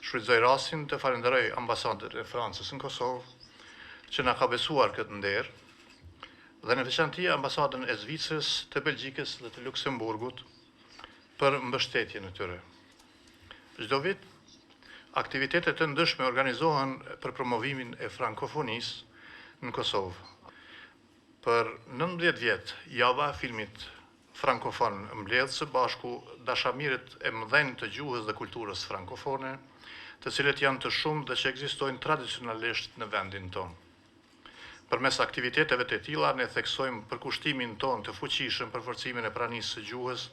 Shfrytëzoj rastin të falenderoj ambasadën e Francës në Kosovë që na ka besuar këtë nder, dhe në veçanti ambasadën e Zvicrës, të Belgjikës dhe të Luksemburgut për mbështetjen e tyre. Çdo vit, aktivitetet të ndryshme organizohen për promovimin e frankofonisë në Kosovë. Për 19 vjet, java e filmit frankofon mbledh së bashku dashamirët e mëdhenj të gjuhës dhe kulturës frankofone, të cilët janë të shumë dhe që ekzistojnë tradicionalisht në vendin tonë. Përmes aktiviteteve të tilla ne theksojmë përkushtimin tonë të fuqishëm për forcimin e pranisë së gjuhës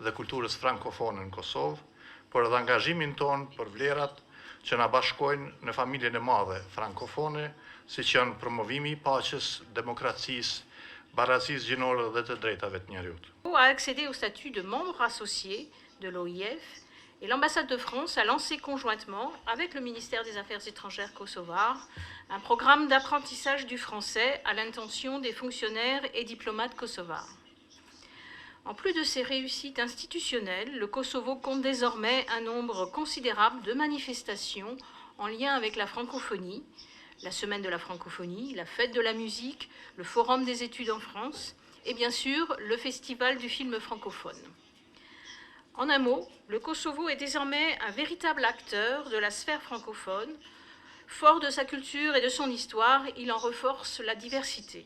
dhe kulturës frankofone në Kosovë, por edhe angazhimin tonë për vlerat që na bashkojnë në familjen e madhe frankofone, siç janë promovimi i paqes, demokracisë, baracisë gjinore dhe të drejtave të njerëzit. A accédé au statut de membre associé de l'OIF et l'ambassade de France a lancé conjointement avec le ministère des Affaires étrangères kosovar un programme d'apprentissage du français à l'intention des fonctionnaires et diplomates kosovars. En plus de ces réussites institutionnelles, le Kosovo compte désormais un nombre considérable de manifestations en lien avec la francophonie, la semaine de la francophonie, la fête de la musique, le forum des études en France et bien sûr le festival du film francophone. En un mot, le Kosovo est désormais un véritable acteur de la sphère francophone. Fort de sa culture et de son histoire, il en renforce la diversité.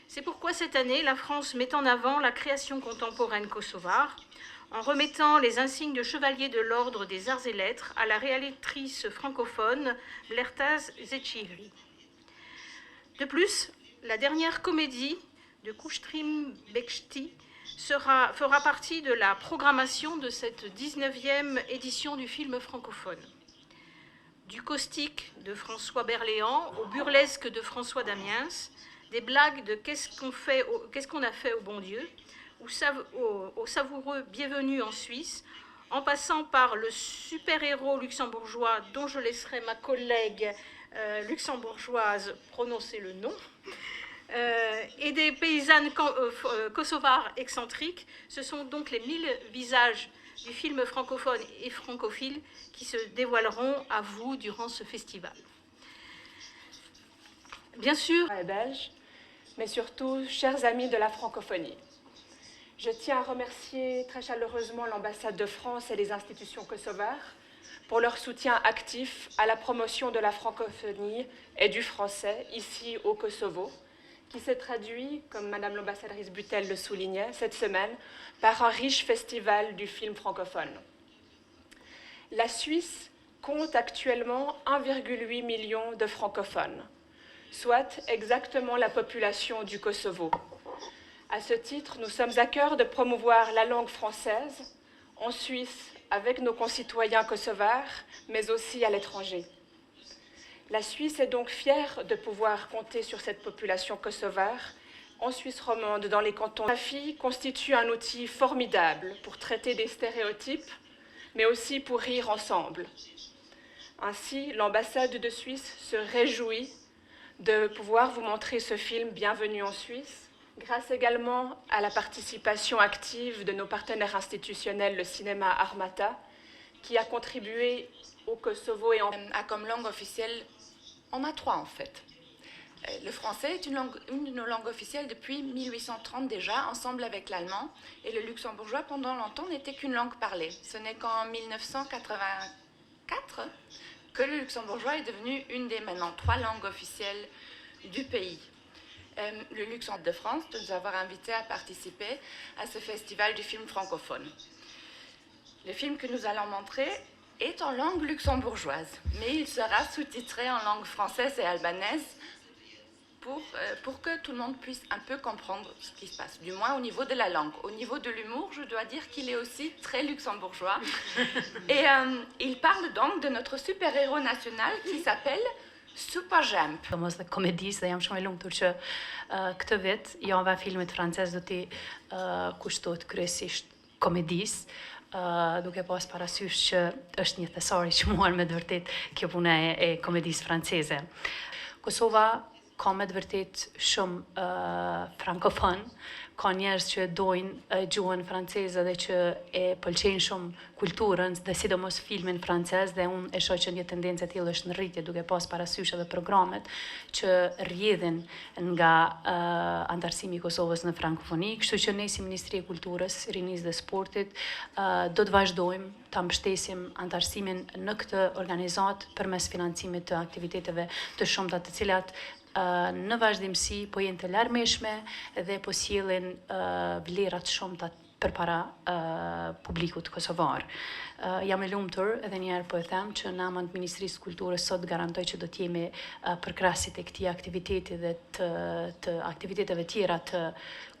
C'est pourquoi cette année, la France met en avant la création contemporaine kosovare en remettant les insignes de chevalier de l'Ordre des Arts et Lettres à la réalisatrice francophone Vlertaz Zeciri. De plus, la dernière comédie de Kuştrim Bekçti fera partie de la programmation de cette 19e édition du film francophone. Du caustique de François Berléand au burlesque de François Damiens, des blagues de qu'est-ce qu'on a fait au bon Dieu, au savoureux Bienvenue en Suisse, en passant par le super-héros luxembourgeois dont je laisserai ma collègue luxembourgeoise prononcer le nom, et des paysannes kosovars excentriques. Ce sont donc les 1000 visages du film francophone et francophile qui se dévoileront à vous durant ce festival. Bien sûr, belges, mais surtout chers amis de la francophonie. Je tiens à remercier très chaleureusement l'ambassade de France et les institutions kosovares pour leur soutien actif à la promotion de la francophonie et du français ici au Kosovo, qui s'est traduit, comme Madame l'ambassadrice Butel le soulignait, cette semaine, par un riche festival du film francophone. La Suisse compte actuellement 1,8 million de francophones, soit exactement la population du Kosovo. À ce titre, nous sommes à cœur de promouvoir la langue française en Suisse avec nos concitoyens kosovars, mais aussi à l'étranger. La Suisse est donc fière de pouvoir compter sur cette population kosovare en Suisse romande, dans les cantons. La fille constitue un outil formidable pour traiter des stéréotypes, mais aussi pour rire ensemble. Ainsi, l'ambassade de Suisse se réjouit de pouvoir vous montrer ce film Bienvenue en Suisse, grâce également à la participation active de nos partenaires institutionnels, le cinéma Armata, qui a contribué au Kosovo et a comme langue officielle, on a 3 en fait. Le français est une de nos langues officielles depuis 1830 déjà, ensemble avec l'allemand, et le luxembourgeois pendant longtemps n'était qu'une langue parlée. Ce n'est qu'en 1984 que le luxembourgeois est devenu une des maintenant 3 langues officielles du pays. Le Luxembourg de France de nous avoir invités à participer à ce festival du film francophone. Le film que nous allons montrer est en langue luxembourgeoise, mais il sera sous-titré en langue française et albanaise pour que tout le monde puisse un peu comprendre ce qui se passe, du moins au niveau de la langue. Au niveau de l'humour, je dois dire qu'il est aussi très luxembourgeois. Et il parle donc de notre super-héros national qui s'appelle Superjump. Mos dhe komedisë dhe jam shumë e lumtur që këtë vit java e filmit francez do t'i kushtohet kryesisht komedisë, duke pas parasysh që është një thesar i çmuar me të vërtet kjo puna e komedisë franceze. Kosova ka me të vërtet shumë frankofon, ka njerëz që dojnë gjuhën franceze dhe që e pëlqejnë shumë kulturën dhe sidomos filmin francez dhe unë e shoh që një tendencë e tillë është në rritje duke pas parasysh edhe programet që rrjedhin nga antarësimi i Kosovës në frankofoni, kështu që ne si Ministri e Kulturës, Rinisë dhe Sportit do të vazhdojmë ta mbështesim antarësimin në këtë organizatë përmes financimit të aktiviteteve të shumta të cilat në vazhdimsi po jenë të larmishme dhe po sjellin vlerat shumta përpara publikut kosovar. Jam e lumtur edhe një herë po e them që në emër të Ministrisë së Kulturës sot garantoj që do të jemi përkrasit e këtij aktiviteti dhe të aktiviteteve tjera të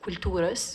kulturës